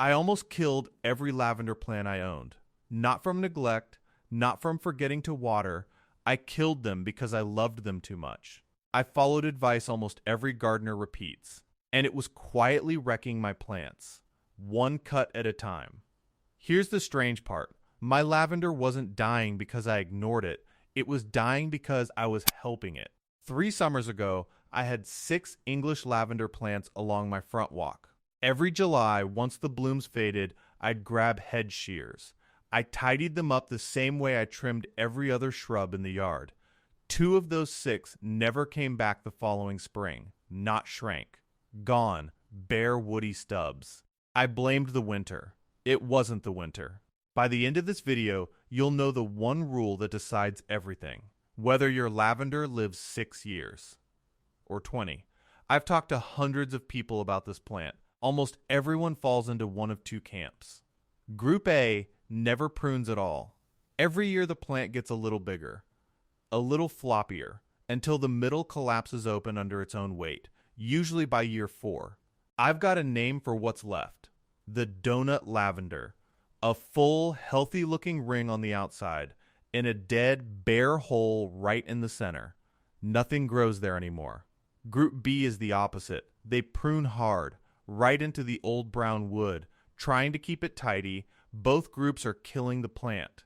I almost killed every lavender plant I owned. Not from neglect, not from forgetting to water. I killed them because I loved them too much. I followed advice almost every gardener repeats, and it was quietly wrecking my plants, one cut at a time. Here's the strange part. My lavender wasn't dying because I ignored it. It was dying because I was helping it. 3 summers ago, I had 6 English lavender plants along my front walk. Every July, once the blooms faded, I'd grab hedge shears. I tidied them up the same way I trimmed every other shrub in the yard. 2 of those 6 never came back the following spring, not shrank. Gone, bare woody stubs. I blamed the winter. It wasn't the winter. By the end of this video, you'll know the one rule that decides everything. Whether your lavender lives 6 years or 20. I've talked to hundreds of people about this plant. Almost everyone falls into one of 2 camps. Group A never prunes at all. Every year the plant gets a little bigger, a little floppier, until the middle collapses open under its own weight, usually by year 4. I've got a name for what's left. The donut lavender. A full, healthy-looking ring on the outside, and a dead, bare hole right in the center. Nothing grows there anymore. Group B is the opposite. They prune hard, right into the old brown wood, trying to keep it tidy. Both groups are killing the plant,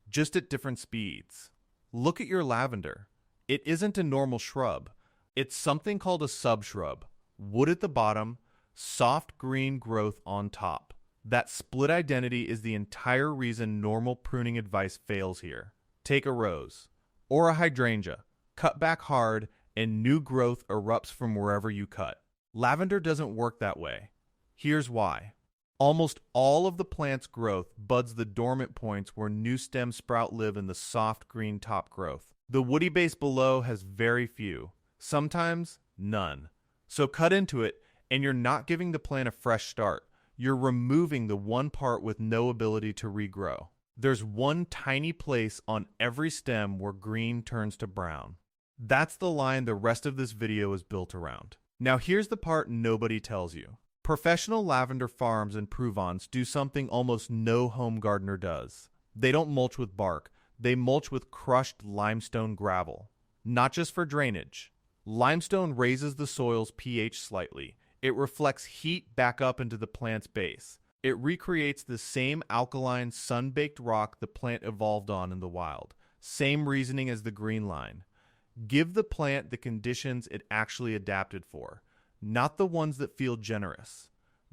just at different speeds. Look at your lavender. It isn't a normal shrub. It's something called a subshrub. Wood at the bottom, soft green growth on top. That split identity is the entire reason normal pruning advice fails here. Take a rose or a hydrangea, cut back hard, and new growth erupts from wherever you cut. Lavender doesn't work that way. Here's why. Almost all of the plant's growth buds the dormant points where new stems sprout live in the soft green top growth. The woody base below has very few, sometimes none. So cut into it, and you're not giving the plant a fresh start. You're removing the one part with no ability to regrow. There's one tiny place on every stem where green turns to brown. That's the line the rest of this video is built around. Now here's the part nobody tells you. Professional lavender farms in Provence do something almost no home gardener does. They don't mulch with bark. They mulch with crushed limestone gravel. Not just for drainage. Limestone raises the soil's pH slightly. It reflects heat back up into the plant's base. It recreates the same alkaline, sun-baked rock the plant evolved on in the wild. Same reasoning as the green line. Give the plant the conditions it actually adapted for, not the ones that feel generous.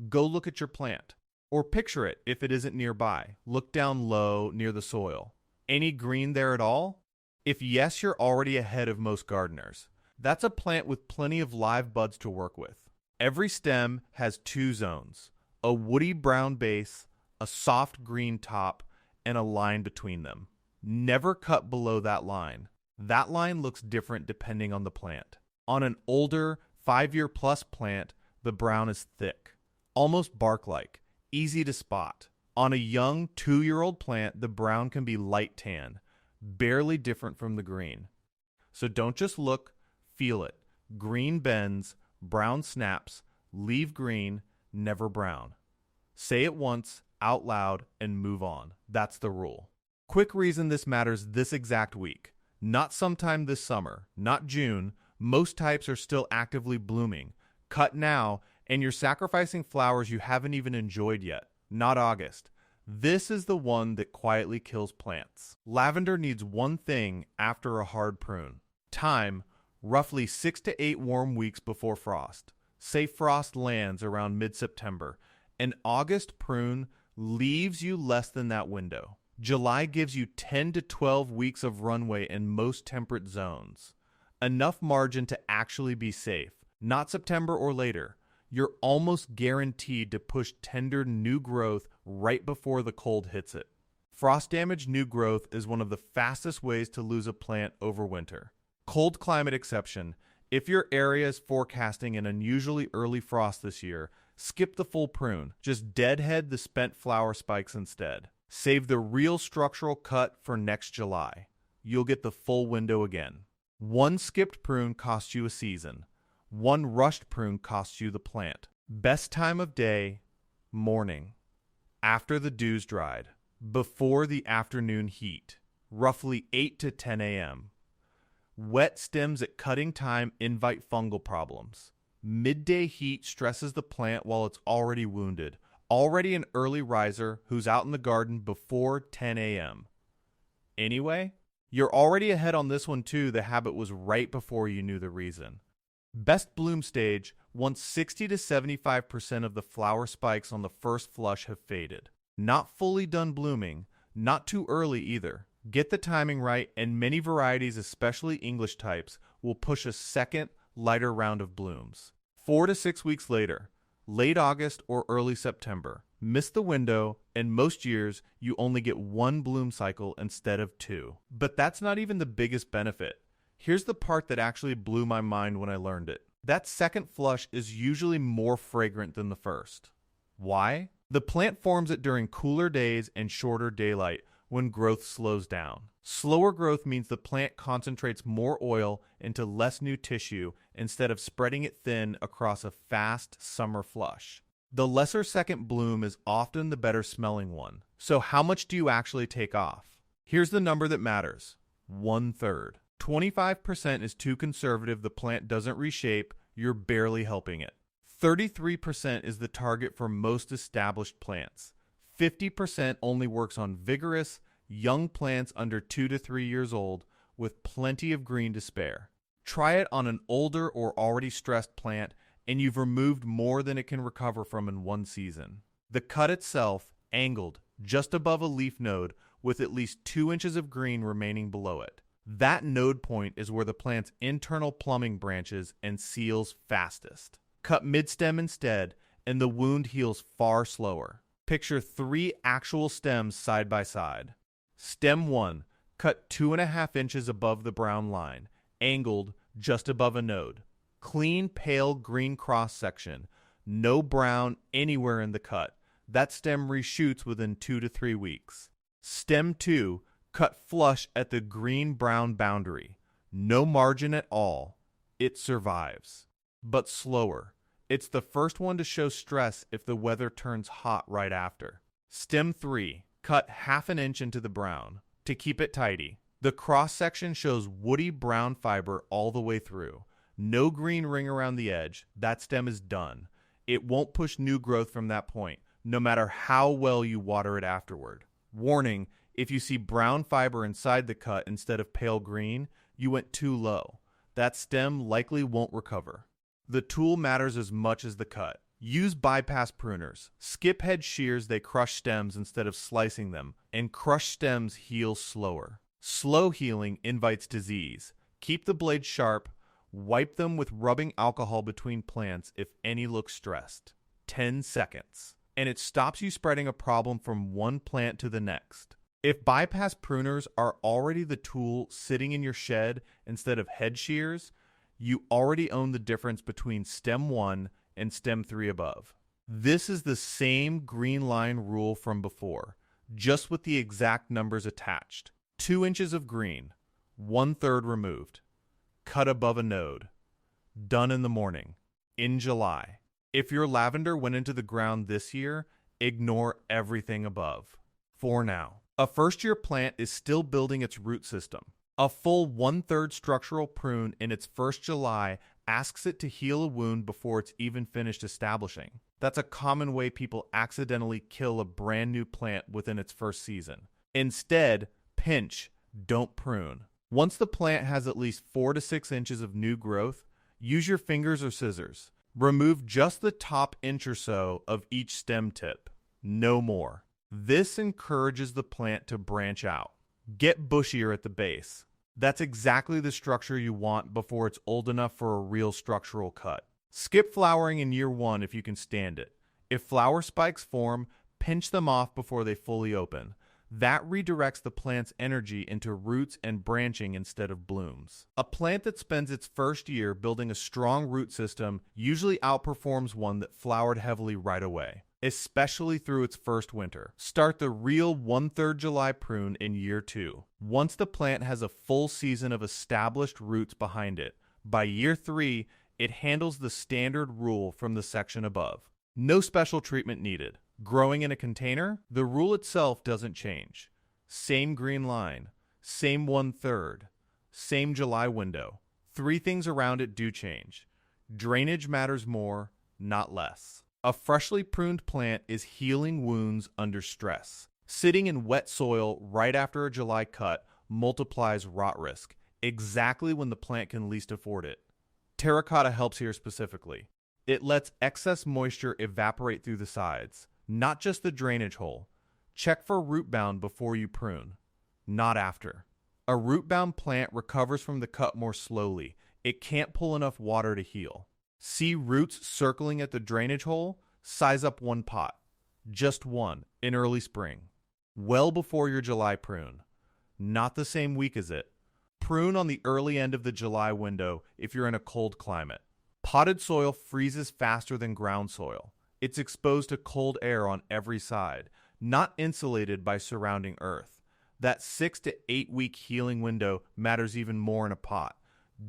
Go look at your plant. Or picture it if it isn't nearby. Look down low near the soil. Any green there at all? If yes, you're already ahead of most gardeners. That's a plant with plenty of live buds to work with. Every stem has 2 zones, a woody brown base, a soft green top, and a line between them. Never cut below that line. That line looks different depending on the plant. On an older, 5-year-plus plant, the brown is thick, almost bark-like, easy to spot. On a young 2-year-old plant, the brown can be light tan, barely different from the green. So don't just look, feel it. Green bends, brown snaps, leave green, never brown. Say it once, out loud, and move on. That's the rule. Quick reason this matters this exact week. Not sometime this summer, not June. Most types are still actively blooming. Cut now, and you're sacrificing flowers you haven't even enjoyed yet. Not August. This is the one that quietly kills plants. Lavender needs one thing after a hard prune. Time. Roughly 6 to 8 warm weeks before frost. Say frost lands around mid-September. An August prune leaves you less than that window. July gives you 10 to 12 weeks of runway in most temperate zones. Enough margin to actually be safe. Not September or later. You're almost guaranteed to push tender new growth right before the cold hits it. Frost-damaged new growth is one of the fastest ways to lose a plant over winter. Cold climate exception. If your area is forecasting an unusually early frost this year, skip the full prune. Just deadhead the spent flower spikes instead. Save the real structural cut for next July. You'll get the full window again. One skipped prune costs you a season. One rushed prune costs you the plant. Best time of day, morning. after the dew's dried, before the afternoon heat, roughly 8 to 10 a.m. Wet stems at cutting time invite fungal problems. Midday heat stresses the plant while it's already wounded, already an early riser who's out in the garden before 10 a.m. Anyway, you're already ahead on this one too. The habit was right before you knew the reason. Best bloom stage, once 60 to 75% of the flower spikes on the first flush have faded. Not fully done blooming, not too early either. Get the timing right, and many varieties, especially English types, will push a second, lighter round of blooms. 4 to 6 weeks later, late August or early September, miss the window, and most years you only get one bloom cycle instead of two. But that's not even the biggest benefit. Here's the part that actually blew my mind when I learned it. That second flush is usually more fragrant than the first. Why? The plant forms it during cooler days and shorter daylight when growth slows down. Slower growth means the plant concentrates more oil into less new tissue instead of spreading it thin across a fast summer flush. The lesser second bloom is often the better smelling one. So how much do you actually take off? Here's the number that matters: 1/3. 25% is too conservative, the plant doesn't reshape, you're barely helping it. 33% is the target for most established plants. 50% only works on vigorous, young plants under 2 to 3 years old with plenty of green to spare. Try it on an older or already stressed plant and you've removed more than it can recover from in one season. The cut itself, angled, just above a leaf node with at least 2 inches of green remaining below it. That node point is where the plant's internal plumbing branches and seals fastest. Cut mid-stem instead, and the wound heals far slower. Picture 3 actual stems side by side. Stem 1, cut 2.5 inches above the brown line, angled just above a node. Clean, pale green cross section, no brown anywhere in the cut. That stem reshoots within 2 to 3 weeks. Stem 2, cut flush at the green-brown boundary. No margin at all. It survives. But slower. It's the first one to show stress if the weather turns hot right after. Stem 3, cut 1/2 inch into the brown to keep it tidy. The cross-section shows woody brown fiber all the way through. No green ring around the edge. That stem is done. It won't push new growth from that point, no matter how well you water it afterward. Warning, if you see brown fiber inside the cut instead of pale green, you went too low. That stem likely won't recover. The tool matters as much as the cut. Use bypass pruners. Skip head shears, they crush stems instead of slicing them, and crushed stems heal slower. Slow healing invites disease. Keep the blades sharp. Wipe them with rubbing alcohol between plants if any look stressed. 10 seconds. And it stops you spreading a problem from one plant to the next. If bypass pruners are already the tool sitting in your shed instead of head shears, you already own the difference between stem 1 and stem 3 above. This is the same green line rule from before, just with the exact numbers attached. 2 inches of green, 1/3 removed. Cut above a node. Done in the morning, in July. If your lavender went into the ground this year, ignore everything above. For now. A first-year plant is still building its root system. A full 1/3 structural prune in its first July asks it to heal a wound before it's even finished establishing. That's a common way people accidentally kill a brand new plant within its first season. Instead, pinch, don't prune. Once the plant has at least 4 to 6 inches of new growth, use your fingers or scissors. Remove just the top inch or so of each stem tip. No more. This encourages the plant to branch out. Get bushier at the base. That's exactly the structure you want before it's old enough for a real structural cut. Skip flowering in year 1 if you can stand it. If flower spikes form, pinch them off before they fully open. That redirects the plant's energy into roots and branching instead of blooms. A plant that spends its first year building a strong root system usually outperforms one that flowered heavily right away, especially through its first winter. Start the real 1/3 July prune in year 2. Once the plant has a full season of established roots behind it, by year 3, it handles the standard rule from the section above. No special treatment needed. Growing in a container, the rule itself doesn't change. Same green line, same 1/3, same July window. Three things around it do change. Drainage matters more, not less. A freshly pruned plant is healing wounds under stress. Sitting in wet soil right after a July cut multiplies rot risk, exactly when the plant can least afford it. Terracotta helps here specifically. It lets excess moisture evaporate through the sides, not just the drainage hole. Check for root bound before you prune, not after. A root bound plant recovers from the cut more slowly. It can't pull enough water to heal. See roots circling at the drainage hole? Size up one pot. Just one, in early spring. Well before your July prune. Not the same week as it. Prune on the early end of the July window if you're in a cold climate. Potted soil freezes faster than ground soil. It's exposed to cold air on every side, not insulated by surrounding earth. That 6 to 8 week healing window matters even more in a pot.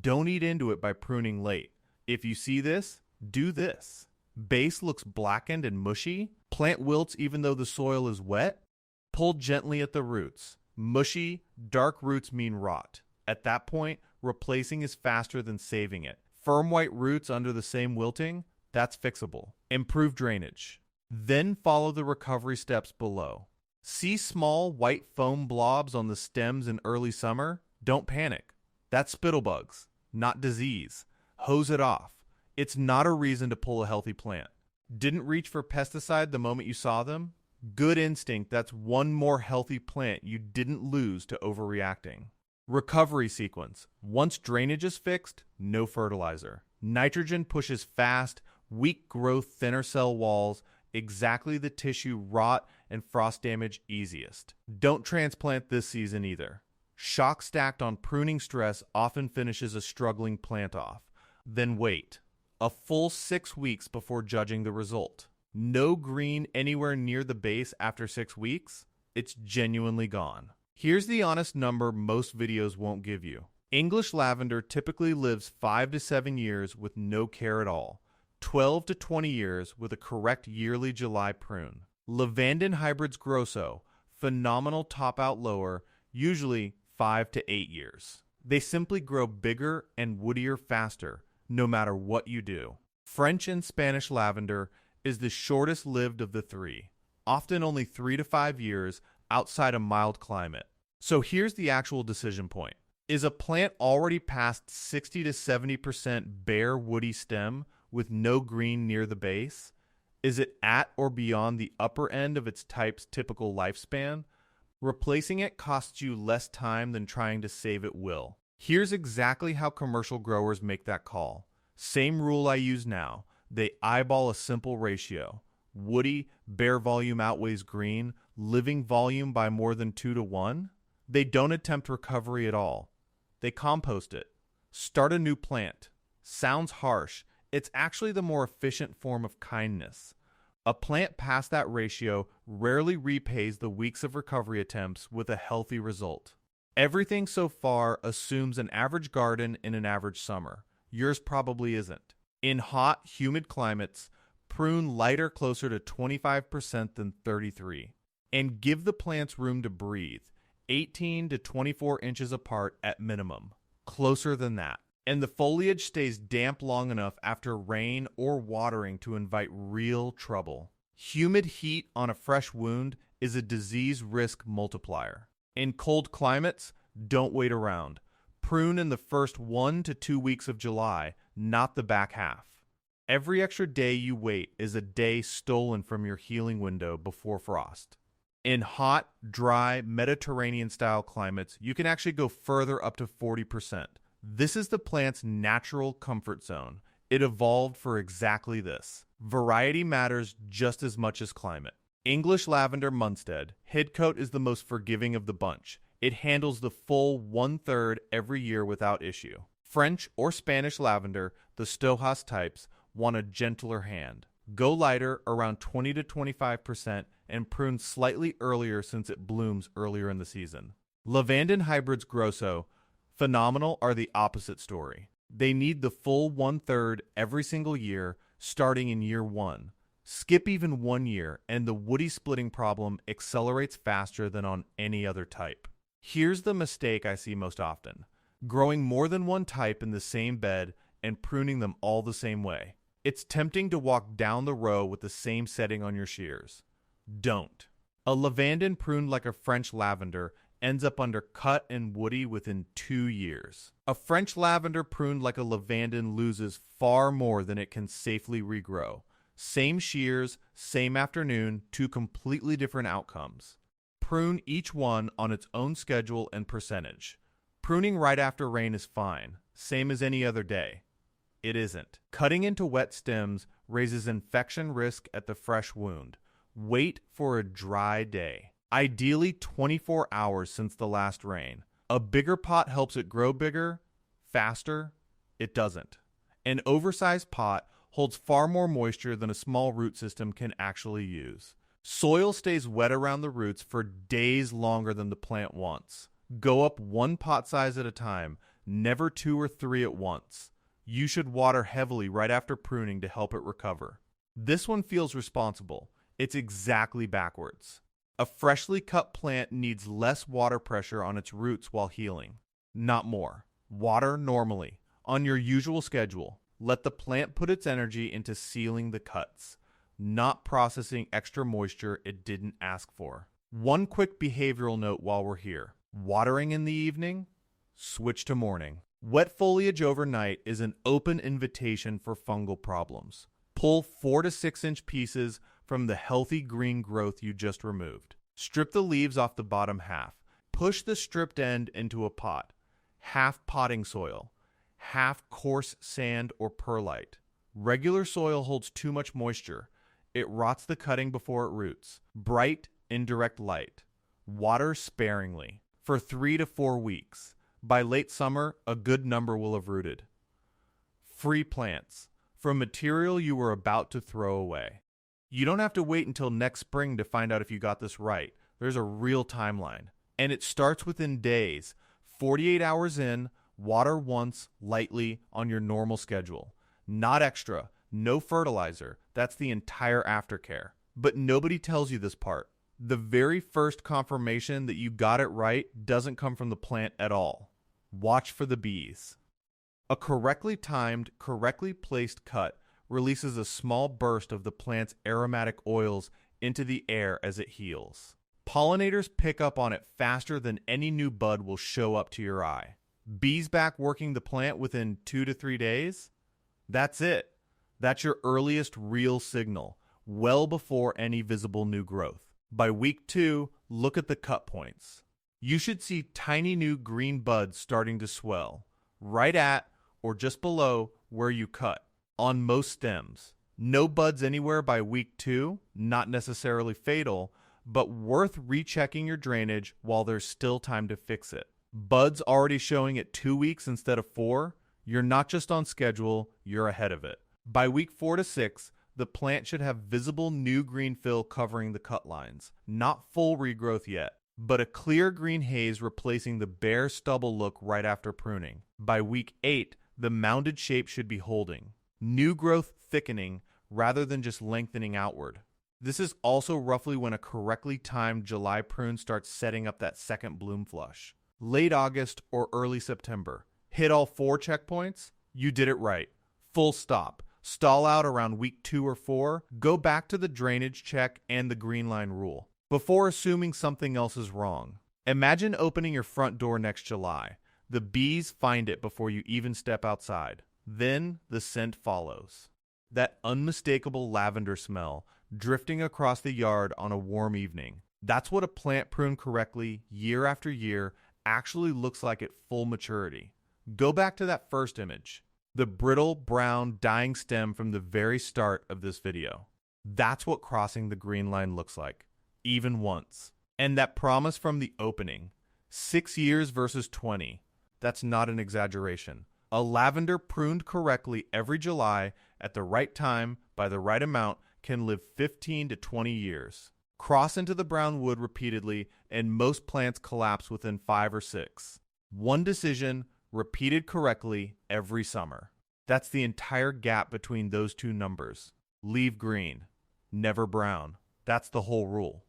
Don't eat into it by pruning late. If you see this, do this. Base looks blackened and mushy. Plant wilts even though the soil is wet. Pull gently at the roots. Mushy, dark roots mean rot. At that point, replacing is faster than saving it. Firm white roots under the same wilting, that's fixable. Improve drainage. Then follow the recovery steps below. See small white foam blobs on the stems in early summer? Don't panic. That's spittlebugs, not disease. Hose it off. It's not a reason to pull a healthy plant. Didn't reach for pesticide the moment you saw them? Good instinct, that's one more healthy plant you didn't lose to overreacting. Recovery sequence. Once drainage is fixed, no fertilizer. Nitrogen pushes fast, weak growth, thinner cell walls, exactly the tissue rot and frost damage easiest. Don't transplant this season either. Shock stacked on pruning stress often finishes a struggling plant off. Then wait. A full 6 weeks before judging the result. No green anywhere near the base after 6 weeks? It's genuinely gone. Here's the honest number most videos won't give you. English lavender typically lives 5 to 7 years with no care at all. 12 to 20 years with a correct yearly July prune. Lavender hybrids grosso, phenomenal top out lower, usually 5 to 8 years. They simply grow bigger and woodier faster, no matter what you do. French and Spanish lavender is the shortest lived of the three, often only 3 to 5 years outside a mild climate. So here's the actual decision point. Is a plant already past 60 to 70% bare woody stem with no green near the base? Is it at or beyond the upper end of its type's typical lifespan? Replacing it costs you less time than trying to save it will. Here's exactly how commercial growers make that call. Same rule I use now. They eyeball a simple ratio. Woody, bare volume outweighs green, living volume by more than 2 to 1. They don't attempt recovery at all. They compost it. Start a new plant. Sounds harsh. It's actually the more efficient form of kindness. A plant past that ratio rarely repays the weeks of recovery attempts with a healthy result. Everything so far assumes an average garden in an average summer. Yours probably isn't. In hot, humid climates, prune lighter closer to 25% than 33%. And give the plants room to breathe, 18 to 24 inches apart at minimum. Closer than that. And the foliage stays damp long enough after rain or watering to invite real trouble. Humid heat on a fresh wound is a disease risk multiplier. In cold climates, don't wait around. Prune in the first 1 to 2 weeks of July, not the back half. Every extra day you wait is a day stolen from your healing window before frost. In hot, dry, Mediterranean-style climates, you can actually go further up to 40%. This is the plant's natural comfort zone. It evolved for exactly this. Variety matters just as much as climate. English lavender Munstead, Hidcote is the most forgiving of the bunch. It handles the full 1/3 every year without issue. French or Spanish lavender, the Stojas types, want a gentler hand. Go lighter, around 20 to 25%, and prune slightly earlier since it blooms earlier in the season. Lavender hybrids grosso, phenomenal, are the opposite story. They need the full 1/3 every single year, starting in year 1. Skip even 1 year, and the woody splitting problem accelerates faster than on any other type. Here's the mistake I see most often: growing more than one type in the same bed and pruning them all the same way. It's tempting to walk down the row with the same setting on your shears. Don't. A lavandin pruned like a French lavender ends up undercut and woody within 2 years. A French lavender pruned like a lavandin loses far more than it can safely regrow. Same shears, same afternoon, two completely different outcomes. Prune each one on its own schedule and percentage. Pruning right after rain is fine, same as any other day. It isn't. Cutting into wet stems raises infection risk at the fresh wound. Wait for a dry day. Ideally 24 hours since the last rain. A bigger pot helps it grow bigger, faster. It doesn't. An oversized pot holds far more moisture than a small root system can actually use. Soil stays wet around the roots for days longer than the plant wants. Go up one pot size at a time, never 2 or 3 at once. You should water heavily right after pruning to help it recover. This one feels responsible. It's exactly backwards. A freshly cut plant needs less water pressure on its roots while healing, not more. Water normally, on your usual schedule. Let the plant put its energy into sealing the cuts, not processing extra moisture it didn't ask for. One quick behavioral note while we're here. Watering in the evening? Switch to morning. Wet foliage overnight is an open invitation for fungal problems. Pull 4 to 6 inch pieces from the healthy green growth you just removed. Strip the leaves off the bottom half. Push the stripped end into a pot. Half potting soil. Half coarse sand or perlite. Regular soil holds too much moisture. It rots the cutting before it roots. Bright, indirect light. Water sparingly. For 3 to 4 weeks. By late summer, a good number will have rooted. Free plants. From material you were about to throw away. You don't have to wait until next spring to find out if you got this right. There's a real timeline. And it starts within days. 48 hours in, water once, lightly, on your normal schedule. Not extra, no fertilizer. That's the entire aftercare. But nobody tells you this part. The very first confirmation that you got it right doesn't come from the plant at all. Watch for the bees. A correctly timed, correctly placed cut releases a small burst of the plant's aromatic oils into the air as it heals. Pollinators pick up on it faster than any new bud will show up to your eye. Bees back working the plant within 2 to 3 days? That's it. That's your earliest real signal, well before any visible new growth. By week 2, look at the cut points. You should see tiny new green buds starting to swell, right at or just below where you cut, on most stems. No buds anywhere by week 2, not necessarily fatal, but worth rechecking your drainage while there's still time to fix it. Buds already showing at 2 weeks instead of 4, you're not just on schedule, you're ahead of it. By week 4 to 6, the plant should have visible new green fill covering the cut lines. Not full regrowth yet, but a clear green haze replacing the bare stubble look right after pruning. By week 8, the mounded shape should be holding. New growth thickening rather than just lengthening outward. This is also roughly when a correctly timed July prune starts setting up that second bloom flush. Late August or early September. Hit all 4 checkpoints? You did it right. Full stop. Stall out around week 2 or 4. Go back to the drainage check and the green line rule before assuming something else is wrong. Imagine opening your front door next July. The bees find it before you even step outside. Then the scent follows. That unmistakable lavender smell drifting across the yard on a warm evening. That's what a plant pruned correctly year after year actually looks like at full maturity. Go back to that first image. The brittle, brown, dying stem from the very start of this video. That's what crossing the green line looks like, even once. And that promise from the opening, 6 years versus 20, that's not an exaggeration. A lavender pruned correctly every July at the right time by the right amount can live 15 to 20 years. Cross into the brown wood repeatedly and most plants collapse within 5 or 6. One decision, repeated correctly every summer. That's the entire gap between those two numbers. Leave green. never brown. That's the whole rule.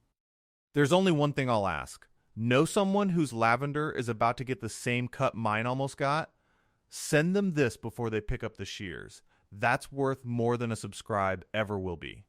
There's only one thing I'll ask. Know someone whose lavender is about to get the same cut mine almost got? Send them this before they pick up the shears. That's worth more than a subscribe ever will be.